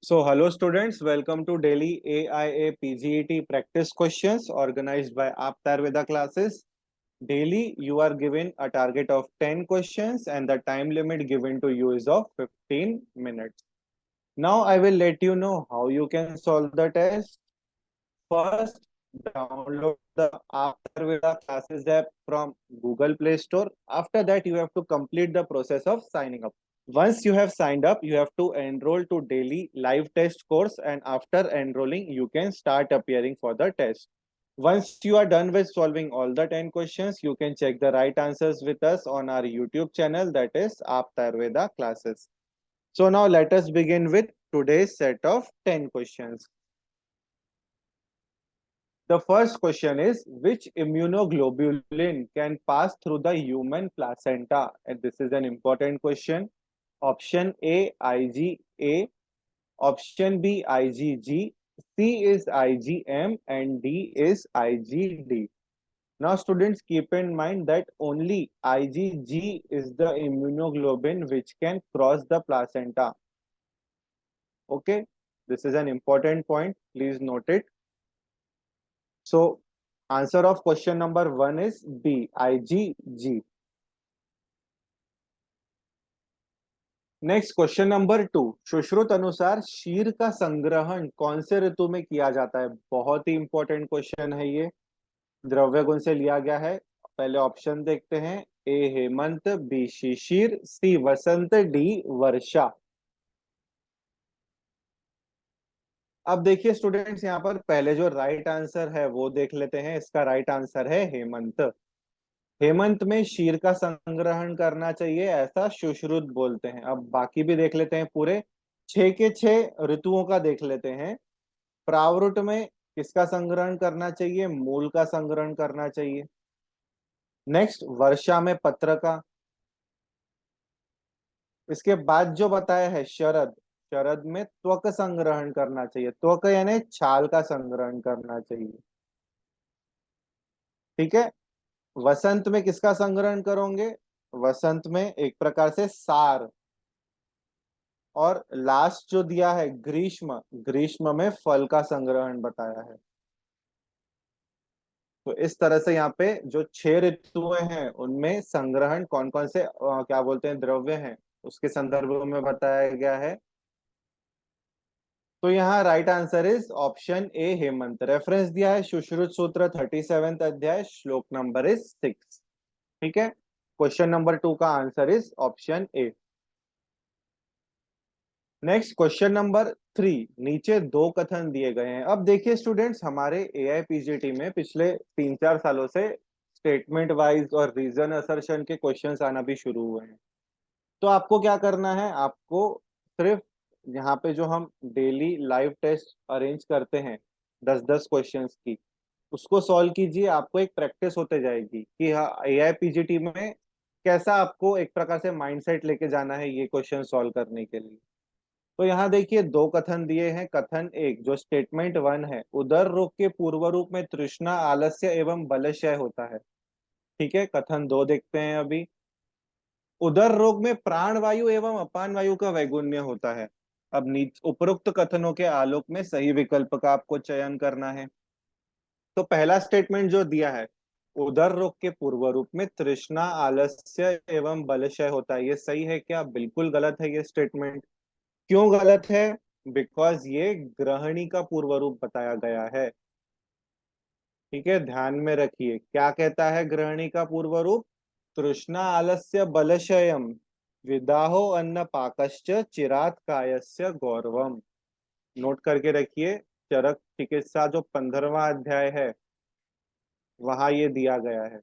So, hello students, welcome to daily AIA PGET practice questions organized by Aptar classes. Daily, you are given a target of 10 questions and the time limit given to you is of 15 minutes. Now, I will let you know how you can solve the test. First, download the Aptar classes app from Google Play Store. After that, you have to complete the process of signing up. Once you have signed up, you have to enroll to daily live test course, and after enrolling, you can start appearing for the test. Once you are done with solving all the 10 questions, you can check the right answers with us on our YouTube channel, that is Aptar classes. So now let us begin with today's set of 10 questions. The first question is, which immunoglobulin can pass through the human placenta? And this is an important question. Option A, IgA. Option B, IgG. C is IgM and D is IgD. Now, students, keep in mind that only IgG is the immunoglobulin which can cross the placenta. Okay, this is an important point. Please note it. So, answer of question number 1 is B, IgG. Next question number 2, Sushruta अनुसार शीर का संग्रहण कौन से ऋतु में किया जाता है? बहुत ही इंपॉर्टेंट क्वेश्चन है ये। द्रव्य गुण से लिया गया है। पहले ऑप्शन देखते हैं। ए हेमंत, बी शिशिर, सी वसंत, डी वर्षा। अब देखिए स्टूडेंट्स, यहाँ पर पहले जो राइट आंसर है वो देख लेते हैं। इसका राइट आंसर है हेमंत। हेमंत में शीर का संग्रहण करना चाहिए, ऐसा सुश्रुत बोलते हैं। अब बाकी भी देख लेते हैं, पूरे 6 के 6 ऋतुओं का देख लेते हैं। प्रावरुट में किसका संग्रहण करना चाहिए? मूल का संग्रहण करना चाहिए। नेक्स्ट, वर्षा में पत्र का। इसके बाद जो बताया है शरद, शरद में त्वक संग्रहण करना चाहिए। त्वक यानी छाल का संग्रहण करना चाहिए। ठीक है। वसंत में किसका संग्रहण करोगे? वसंत में एक प्रकार से सार। और लास्ट जो दिया है ग्रीष्म, ग्रीष्म में फल का संग्रहण बताया है। तो इस तरह से यहाँ पे जो 6 ऋतुएं हैं उनमें संग्रहण कौन कौन से क्या बोलते हैं द्रव्य हैं उसके संदर्भ में बताया गया है। तो यहाँ right answer is option A Hemant. Reference दिया है सुश्रुत सूत्र 37 अध्याय, श्लोक नंबर इज 6। ठीक है। क्वेश्चन नंबर 2 का answer is option A. Next question number 3, नीचे 2 कथन दिए गए हैं। अब देखिए स्टूडेंट्स, हमारे एआईपीजीटी में पिछले 3-4 सालों से स्टेटमेंट वाइज और रीजन असर्शन के क्वेश्चंस आना भी शुरू हुए हैं। तो आपको क्या करना है? आपको सिर्फ यहाँ पे जो हम डेली लाइव टेस्ट अरेंज करते हैं 10-10 क्वेश्चंस की, उसको सॉल्व कीजिए। आपको एक प्रैक्टिस होते जाएगी कि हाँ एआईपीजीटी में कैसा आपको एक प्रकार से माइंडसेट लेके जाना है ये क्वेश्चन सॉल्व करने के लिए। तो यहाँ देखिए 2 कथन दिए हैं। कथन 1 जो स्टेटमेंट 1 है, उदर रोग के पूर्व रूप में तृष्णा, आलस्य एवं बलशय होता है। ठीक है। कथन 2 देखते हैं अभी। उदर रोग में प्राण वायु एवं अपान वायु का वैगुण्य होता है। अब उपरोक्त कथनों के आलोक में सही विकल्प का आपको चयन करना है। तो पहला स्टेटमेंट जो दिया है, उदर रोग के पूर्व रूप में तृष्णा, आलस्य एवं बलशय होता है, ये सही है क्या? बिल्कुल गलत है ये स्टेटमेंट। क्यों गलत है? बिकॉज ये ग्रहणी का पूर्व रूप बताया गया है। ठीक है, ध्यान में रखिए क्या कहता है ग्रहणी का पूर्व रूप। तृष्णा आलस्य बलशयम विदाहो अन्न पाकश्च चिरात कायस्य गौरवम। नोट करके रखिए, चरक चिकित्सा जो 15वां अध्याय है वहां ये दिया गया है।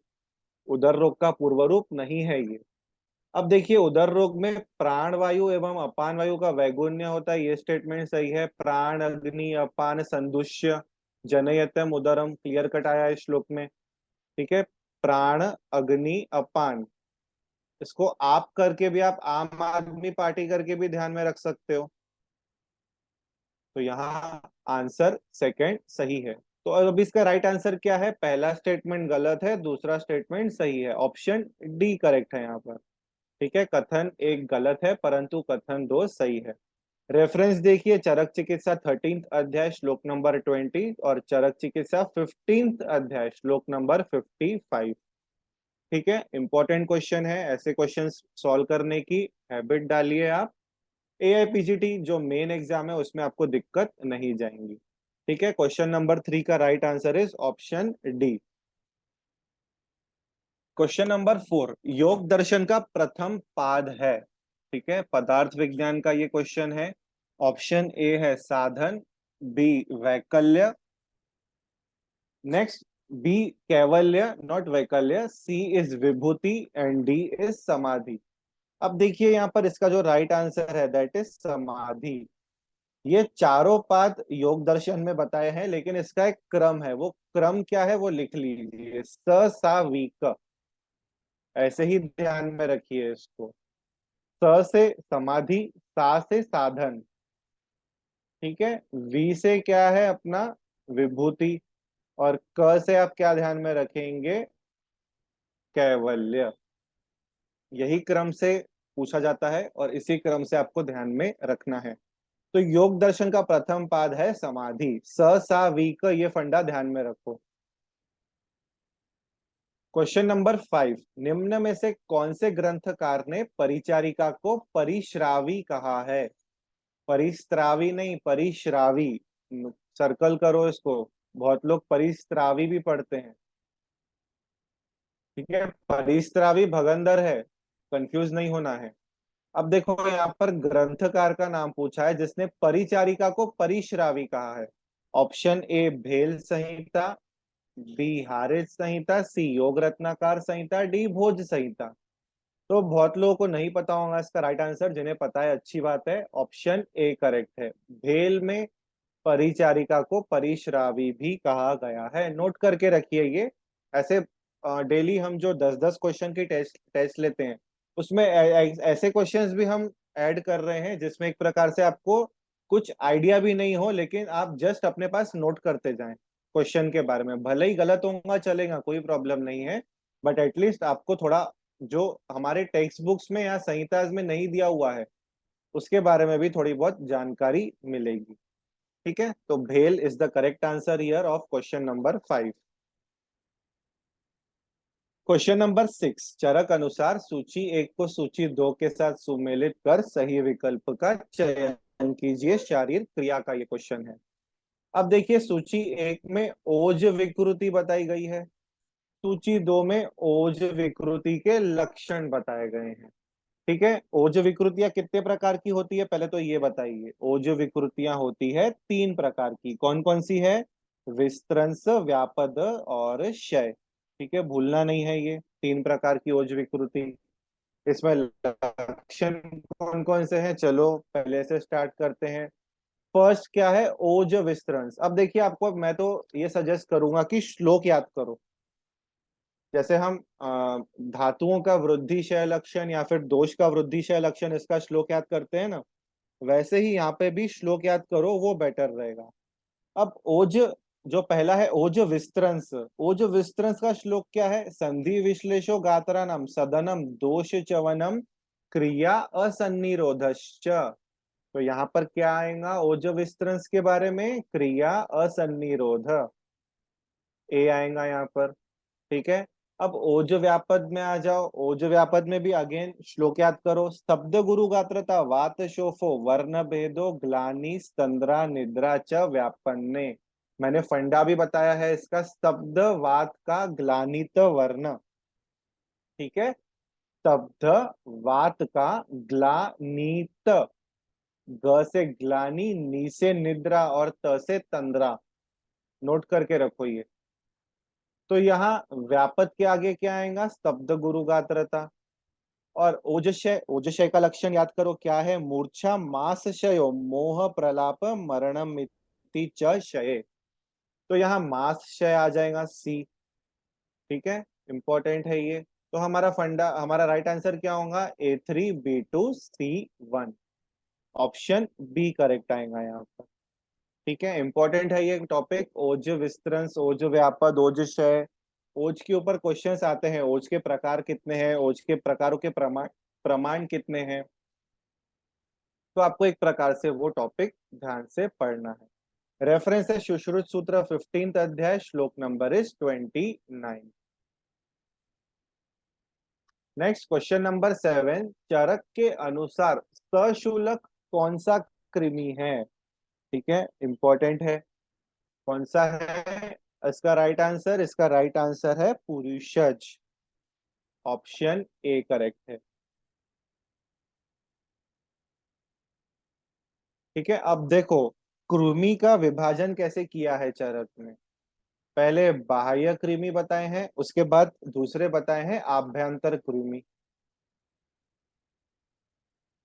उदर रोग का पूर्व रूप नहीं है ये। अब देखिए, उदर रोग में प्राण वायु एवं अपान वायु का वैगुण्य होता है, ये स्टेटमेंट सही है। प्राण अग्नि अपान संदुष्य जनयतम उदरम, क्लियर कट आया है श्लोक में। ठीक है। प्राण अग्नि अपान, इसको आप करके भी, आप आम आदमी पार्टी करके भी ध्यान में रख सकते हो। तो यहाँ आंसर सेकंड सही है। तो अब इसका राइट आंसर क्या है? पहला स्टेटमेंट गलत है, दूसरा स्टेटमेंट सही है। ऑप्शन डी करेक्ट है यहाँ पर। ठीक है, कथन 1 गलत है परंतु कथन 2 सही है। रेफरेंस देखिए, चरक चिकित्सा 13th अध्याय श्लोक नंबर 20 और चरक चिकित्सा 15th अध्याय श्लोक नंबर 55। ठीक है, इंपॉर्टेंट क्वेश्चन है, ऐसे क्वेश्चंस सॉल्व करने की हैबिट डालिए आप। एआईपीजीटी जो मेन एग्जाम है उसमें आपको दिक्कत नहीं जाएंगी। ठीक है, क्वेश्चन नंबर 3 का right answer is option D. Question number 4 योग दर्शन का प्रथम पाद है। ठीक है, पदार्थ विज्ञान का ये क्वेश्चन है। ऑप्शन ए है साधन, B vaikalya, next B kaivalya not vaikalya, C is vibhuti and D is samadhi. अब देखिए यहाँ पर इसका जो राइट आंसर है दैट इज समाधि। ये चारों पाद योग दर्शन में बताए हैं, लेकिन इसका एक क्रम है, वो क्रम क्या है वो लिख लीजिए, स सा वी क। ऐसे ही ध्यान में रखिए इसको। स से समाधि, सा से साधन, ठीक है, वी से क्या है अपना विभूति, और क से आप क्या ध्यान में रखेंगे, कैवल्य। यही क्रम से पूछा जाता है और इसी क्रम से आपको ध्यान में रखना है। तो योग दर्शन का प्रथम पाद है समाधि, स सा वी क, ये फंडा ध्यान में रखो। क्वेश्चन नंबर 5 निम्न में से कौन से ग्रंथकार ने परिचारिका को परिश्रावी कहा है। परिस्त्रावी नहीं, परिश्रावी। सर्कल करो इसको, बहुत लोग परिस्त्रावी भी पढ़ते हैं। ठीक है, परिस्त्रावी भगंदर है, कंफ्यूज नहीं होना है। अब देखो यहाँ पर ग्रंथकार का नाम पूछा है जिसने परिचारिका को परिश्रावी कहा है। ऑप्शन ए भेल संहिता, बी हारिज संहिता, सी योग रत्नाकर संहिता, डी भोज संहिता। तो बहुत लोगों को नहीं पता होगा इसका राइट आंसर, जिन्हें पता है अच्छी बात है, ऑप्शन ए करेक्ट है। भेल में परिचारिका को परिश्रावी भी कहा गया है, नोट करके रखिए ये। ऐसे डेली हम जो 10-10 क्वेश्चन की टेस्ट टेस्ट लेते हैं उसमें ऐसे क्वेश्चंस भी हम ऐड कर रहे हैं जिसमें एक प्रकार से आपको कुछ आइडिया भी नहीं हो, लेकिन आप जस्ट अपने पास नोट करते जाएं क्वेश्चन के बारे में। भले ही गलत होगा चलेगा, कोई प्रॉब्लम नहीं है, बट एटलीस्ट आपको थोड़ा जो हमारे टेक्स्ट बुक्स में या संहिताज में नहीं दिया हुआ है उसके बारे में भी थोड़ी बहुत जानकारी मिलेगी। ठीक है, तो भेल is the correct answer here of question number 5। Question number 6 चरक अनुसार सूची 1 को सूची 2 के साथ सुमेलित कर सही विकल्प का चयन कीजिए, शारीरिक क्रिया का ये क्वेश्चन है। अब देखिए सूची 1 में ओज विकृति बताई गई है, सूची 2 में ओज विकृति के लक्षण बताए गए हैं। ठीक है, ओज विकृतियां कितने प्रकार की होती है पहले तो ये बताइए। ओज विकृतियां होती है 3 प्रकार की, कौन कौन सी है, विस्त्रंस, व्यापद और क्षय। ठीक है, भूलना नहीं है, ये 3 प्रकार की ओज विकृति। इसमें लक्षण कौन कौन से हैं, चलो पहले से स्टार्ट करते हैं। फर्स्ट क्या है, ओज विस्त्रंस। अब देखिए आपको मैं तो ये सजेस्ट करूंगा कि श्लोक याद करो। जैसे हम धातुओं का वृद्धिशय लक्षण या फिर दोष का वृद्धिशय लक्षण इसका श्लोक याद करते हैं ना, वैसे ही यहाँ पे भी श्लोक याद करो, वो बेटर रहेगा। अब ओज जो पहला है ओज विस्त्रंस, ओज विस्त्रंस का श्लोक क्या है, संधि विश्लेषो गात्रानम सदनम दोष चवनम क्रिया असन्निरोधश्च। तो यहाँ पर क्या आएगा ओज विस्त्रंस के बारे में, क्रिया असन्निरोध, ए आएगा यहाँ पर। ठीक है, अब ओज व्यापद में आ जाओ। ओज व्यापद में भी अगेन श्लोक याद करो, स्तब्ध गुरु गात्रता वात शोफो वर्ण भेदो ग्लानि स्तंद्रा निद्रा च व्यापन्ने। मैंने फंडा भी बताया है इसका, स्तब्ध वात का ग्लानित वर्ण। ठीक है, स्तब्ध वात का ग्लानित, ग से ग्लानि, नी से निद्रा और त से तंद्रा, नोट करके रखो ये। तो यहाँ व्यापद के आगे क्या आएगा, स्तब्ध गुरु गात्रता। और ओजशय, ओजशय का लक्षण याद करो क्या है, मूर्छा मास क्षयो मोह प्रलाप मरणम इति च क्षये। तो यहाँ मास क्षय आ जाएगा सी। ठीक है, इंपॉर्टेंट है ये। तो हमारा फंडा, हमारा राइट आंसर क्या होगा, A3B2C1, ऑप्शन बी करेक्ट आएगा यहाँ पर। ठीक है, इंपॉर्टेंट है ये टॉपिक, ओज विस्तृंस, ओज व्यापद, ओज क्षय। ओज के ऊपर क्वेश्चंस आते हैं, ओज के प्रकार कितने हैं, ओज के प्रकारों के प्रमाण प्रमाण कितने हैं। तो आपको एक प्रकार से वो टॉपिक ध्यान से पढ़ना है। रेफरेंस है सुश्रुत सूत्र 15th अध्याय, श्लोक number is 29। Next question number 7, चरक के अनुसार सशुलक कौन सा कृमि है? ठीक है, इंपॉर्टेंट है। कौन सा है इसका राइट आंसर है पुरुषज। ऑप्शन ए करेक्ट है। ठीक है, अब देखो कृमि का विभाजन कैसे किया है चरक में। पहले बाह्य कृमि बताए हैं, उसके बाद दूसरे बताए हैं आभ्यंतर कृमि।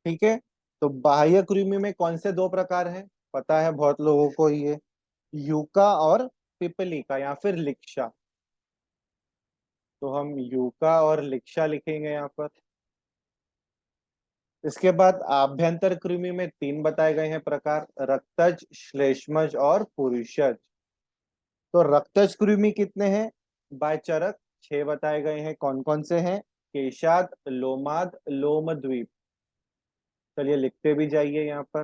ठीक है, तो बाह्य कृमि में कौन से दो प्रकार हैं? पता है बहुत लोगों को ये, यूका और पिपलिका या फिर लिक्षा। तो हम यूका और लिक्षा लिखेंगे यहाँ पर। इसके बाद आभ्यंतर कृमि में तीन बताए गए हैं प्रकार, रक्तज, श्लेष्मज और पुरुषज। तो रक्तज कृमि कितने हैं? बाय चरक 6 बताए गए हैं। कौन कौन से हैं? केशाद, लोमाद, लोमद्वीप। चलिए लिखते भी जाइए यहाँ पर,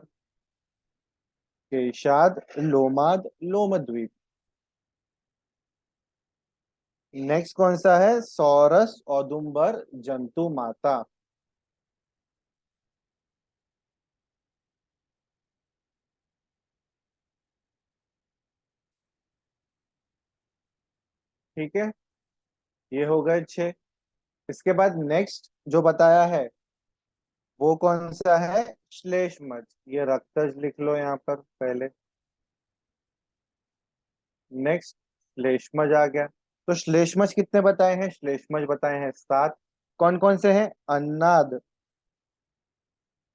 केशाद, लोमाद, लोमद्वीप। नेक्स्ट कौन सा है? सौरस, औदुंबर, जंतु माता। ठीक है, ये हो गए 6। इसके बाद नेक्स्ट जो बताया है वो कौन सा है? श्लेष्मज। ये रक्तज लिख लो यहाँ पर पहले। नेक्स्ट श्लेष्मज आ गया। तो श्लेष्मज कितने बताए हैं? श्लेष्मज बताए हैं 7। कौन कौन से हैं? अन्नाद,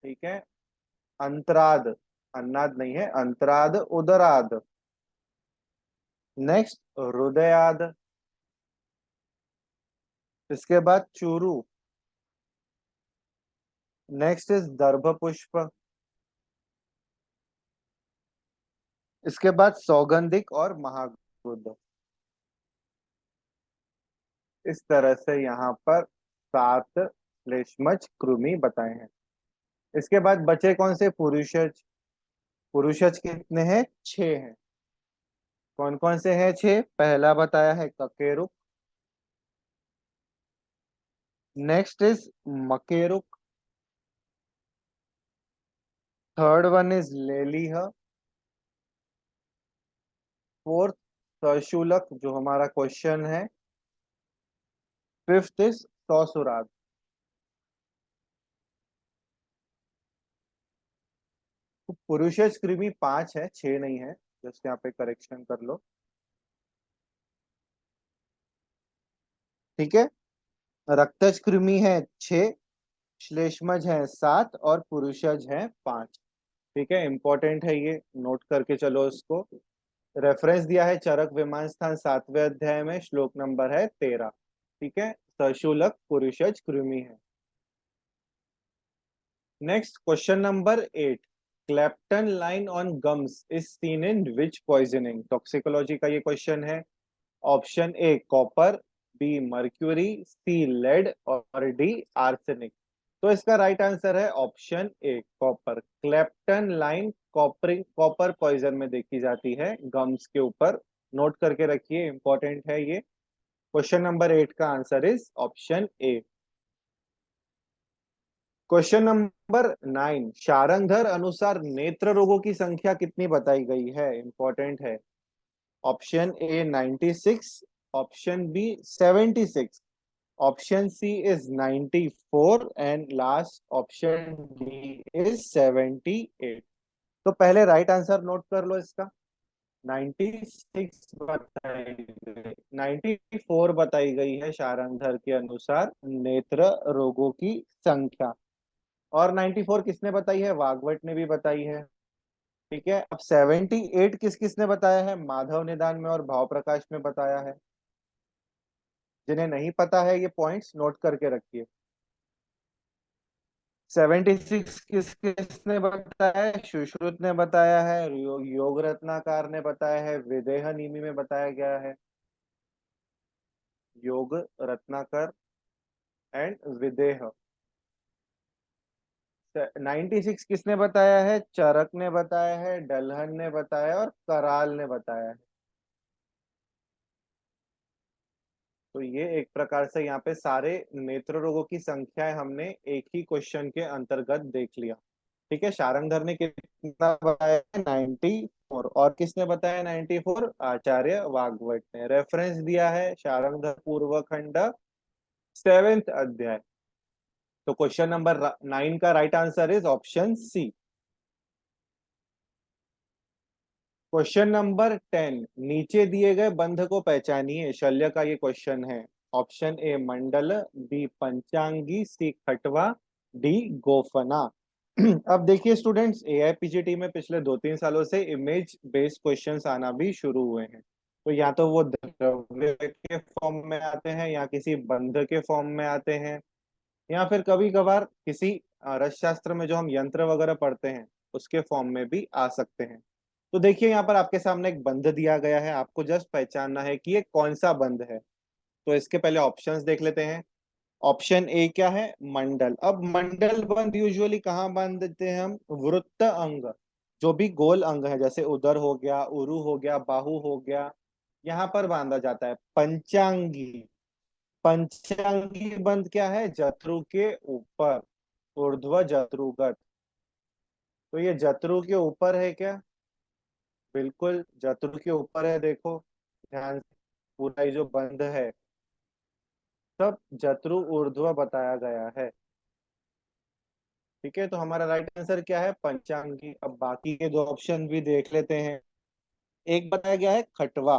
ठीक है, अंतराद, अन्नाद नहीं है, अंतराद, उदराद। नेक्स्ट हृदयाद। इसके बाद चूरू। नेक्स्ट इज दर्भ पुष्प। इसके बाद सौगंधिक और महागुद। इस तरह से यहाँ पर 7 श्लेष्मज कृमि बताए हैं। इसके बाद बचे कौन से? पुरुषज। पुरुषज कितने हैं? 6 हैं। कौन कौन से हैं 6? पहला बताया है ककेरुक। नेक्स्ट इज मकेरुक। थर्ड वन इज लेलीह। फोर्थ सशुलक जो हमारा क्वेश्चन है। फिफ्थ इज सौसुराग। तो पुरुषज कृमि 5 है, 6 नहीं है। जस्ट यहाँ पे करेक्शन कर लो। ठीक है, रक्तज कृमि है 6, श्लेष्मज है 7 और पुरुषज है 5। ठीक है, इंपॉर्टेंट है ये, नोट करके चलो इसको। रेफरेंस दिया है चरक विमान स्थान 7वें अध्याय में, श्लोक नंबर है 13। ठीक है, सशुलक पुरुषज कृमि है। Next question number 8, Clapton line on gums is seen in which poisoning? Toxicology का ये क्वेश्चन है। Option A copper, B mercury, C lead और डी आर्सेनिक। तो इसका राइट आंसर है option A copper. Clapton line copper poison में देखी जाती है गम्स के ऊपर। नोट करके रखिए, इंपॉर्टेंट है ये। क्वेश्चन नंबर 8 का answer is option A. Question number 9, Sharangdhar अनुसार नेत्र रोगों की संख्या कितनी बताई गई है? इंपॉर्टेंट है। Option A 96, option B 76, option C is 94 and last option D is 78। तो पहले राइट आंसर नोट कर लो इसका। 96 बताई गई, 94 बताई गई है शारंगधर के अनुसार नेत्र रोगों की संख्या। और 94 किसने बताई है? वाग्भट ने भी बताई है। ठीक है, अब 78 किस किसने बताया है? माधव निदान में और भाव प्रकाश में बताया है। जिन्हें नहीं पता है ये पॉइंट्स नोट करके रखिए। 76 किस किसने बताया है? सुश्रुत ने बताया है, योग रत्नाकार ने बताया है, विदेह नीति में बताया गया है। योग रत्नाकर एंड विदेह। 96 किसने बताया है? चरक ने बताया है, डलहन ने बताया है और कराल ने बताया है। तो ये एक प्रकार से यहाँ पे सारे नेत्र रोगों की संख्याएं हमने एक ही क्वेश्चन के अंतर्गत देख लिया। ठीक है, शारंगधर ने कितना बताया है? 94। और किसने बताया 94? आचार्य वाग्भट ने। रेफरेंस दिया है शारंगधर पूर्व खंड 7th अध्याय। तो क्वेश्चन नंबर 9 का right answer is option C. Question number 10, नीचे दिए गए बंध को पहचानिए। शल्य का ये क्वेश्चन है। ऑप्शन ए मंडल, बी पंचांगी, सी खटवा, डी गोफना। अब देखिए स्टूडेंट्स, एआईपीजीटी में पिछले 2-3 सालों से इमेज बेस्ड क्वेश्चंस आना भी शुरू हुए हैं। तो या तो वो द्रव्य के फॉर्म में आते हैं, या किसी बंध के फॉर्म में आते हैं, या फिर कभी कभार किसी रसशास्त्र में जो हम यंत्र वगैरह पढ़ते हैं उसके फॉर्म में भी आ सकते हैं। तो देखिए यहाँ पर आपके सामने एक बंध दिया गया है, आपको जस्ट पहचानना है कि ये कौन सा बंध है। तो इसके पहले ऑप्शंस देख लेते हैं। ऑप्शन ए क्या है? मंडल। अब मंडल बंध यूजुअली कहाँ बांधते हैं हम? वृत्त अंग, जो भी गोल अंग है, जैसे उदर हो गया, उरु हो गया, बाहु हो गया, यहाँ पर बांधा जाता है। पंचांगी, पंचांगी बंध क्या है? जत्रु के ऊपर, ऊर्ध्व जत्रुगत। तो ये जत्रु के ऊपर है क्या? बिल्कुल जत्रु के ऊपर है। देखो ध्यान से, पूरा ये जो बंध है सब जत्रु ऊर्ध्व बताया गया है। ठीक है, तो हमारा राइट आंसर क्या है? पंचांगी। अब बाकी के दो ऑप्शन भी देख लेते हैं। एक बताया गया है खटवा।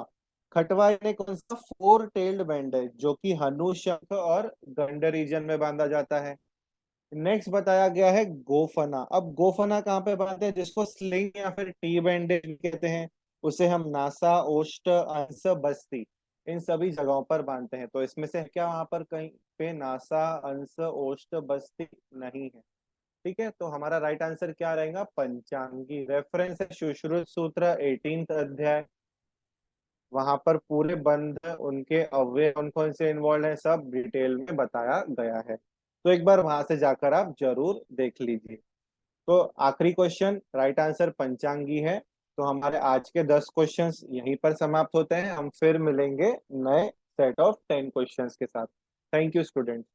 खटवा यानी कौन सा? फोर टेल्ड बैंड है, जो कि हनु, शंख और गंड रीजन में बांधा जाता है। नेक्स्ट बताया गया है गोफना। अब गोफना कहाँ पे बांधते हैं? जिसको स्लिंग या फिर टी बैंडेज कहते हैं, उसे हम नासा, ओष्ठ, अंश, बस्ती, इन सभी जगहों पर बांधते हैं। तो इसमें से क्या वहां पर कहीं पे नासा, अंश, ओष्ठ, बस्ती नहीं है? ठीक है, तो हमारा राइट आंसर क्या रहेगा? पंचांगी। रेफरेंस है सुश्रुत सूत्र 18th अध्याय। वहां पर पूरे बंध, उनके अवयव कौन कौन से इन्वॉल्व है, सब डिटेल में बताया गया है। तो एक बार वहां से जाकर आप जरूर देख लीजिए। तो आखिरी क्वेश्चन राइट आंसर पंचांगी है। तो हमारे आज के 10 क्वेश्चंस यहीं पर समाप्त होते हैं। हम फिर मिलेंगे नए सेट ऑफ 10 क्वेश्चंस के साथ। Thank you student.